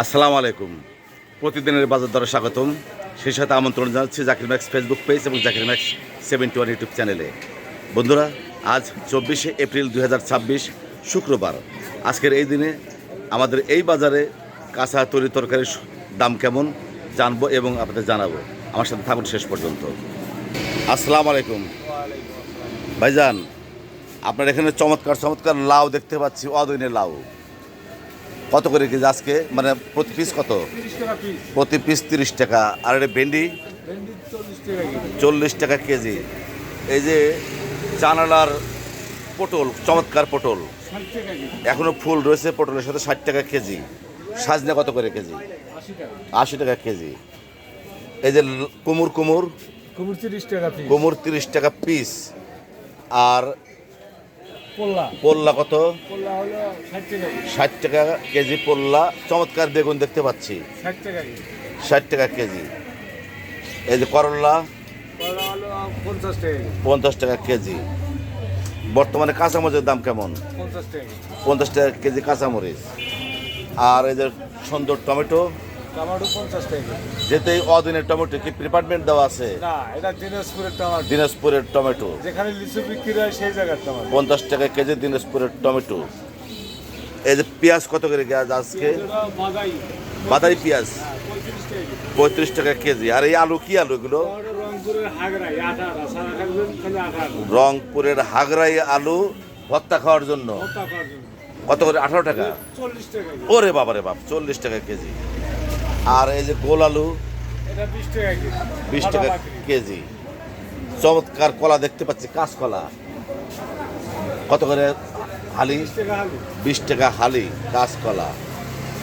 আসসালামু আলাইকুম। প্রতিদিনের বাজার দরে স্বাগতম। সেই সাথে আমন্ত্রণ জানাচ্ছি জাকির ম্যাক্স ফেসবুক পেজ এবং জাকির ম্যাক্স 71 ইউটিউব চ্যানেলে। বন্ধুরা, আজ 24শে এপ্রিল 2026 শুক্রবার। আজকের এই দিনে আমাদের এই বাজারে কাঁচা তরি তরকারির দাম কেমন জানবো এবং আপনাদের জানাবো। আমার সাথে থাকুন শেষ পর্যন্ত। আসসালামু আলাইকুম ভাইজান, আপনার এখানে চমৎকার চমৎকার লাউ দেখতে পাচ্ছি, অদৈনের লাউ কত করে কেজি আজকে? মানে প্রতি পিস কত? প্রতি পিস 30 টাকা। আর এটা ভেন্ডি 40 টাকা কেজি। এই যে জানালার পটল, চমৎকার পটল এখনো ফুল রয়েছে, পটলের সাথে 60 টাকা কেজি। সাজনা কত করে কেজি? 80 টাকা কেজি। এই যে কুমুর 30 টাকা পিস। আর পোল্লা কত? 60 টাকা কেজি পোল্লা। চমৎকার বেগুন দেখতে পাচ্ছি 60 টাকা কেজি। এই যে করলা 50 টাকা কেজি। বর্তমানে কাঁচামরিচের দাম কেমন? 50 টাকা কেজি কাঁচামরিচ। আর এই যে সুন্দর টমেটো 50 টাকা। যেতে অদিনের টমেটো কি প্রিপারমেন্ট দেওয়া আছে? না, এটা দিনাজপুরের টমেটো যেখানে লিচু বিক্রি হয় সেই জায়গার টমেটো। 50 টাকা কেজি দিনাজপুরের টমেটো। এই যে পেঁয়াজ কত করে আজকে? বাদাই পেঁয়াজ 35 টাকা কেজি। আর এই আলু কি আলু এগুলো? রংপুরের হাগরাই আলু ভর্তা খাওয়ার জন্য কত করে? 18 টাকা। ওরে বাবারে বাপ, 40 টাকা কেজি। আর এই যে গোল আলু 20 টাকা কেজি। চমৎকার কলা দেখতে পাচ্ছি, কাঁচকলা কত করে হালি? 20 টাকা হালি কাঁচকলা।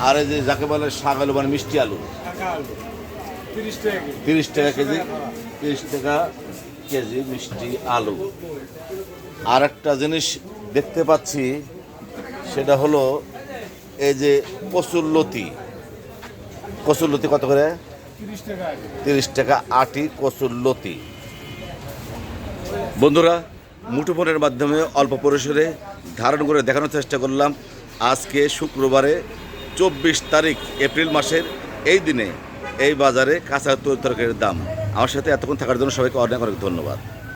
আর এই যে যাকে বলে শাক আলু মানে মিষ্টি আলু 30 টাকা কেজি। 30 টাকা কেজি মিষ্টি আলু। আর একটা জিনিস দেখতে পাচ্ছি, সেটা হলো এই যে কচুরলতি কত করে? 30 টাকা আটি কচুরলতি। বন্ধুরা, মুঠোফোনের মাধ্যমে অল্প পরিসরে ধারণ করে দেখানোর চেষ্টা করলাম আজকে শুক্রবারে 24 তারিখ এপ্রিল মাসের এই দিনে এই বাজারে কাঁচা তরকারির দাম। আমার সাথে এতক্ষণ থাকার জন্য সবাইকে অনেক অনেক ধন্যবাদ।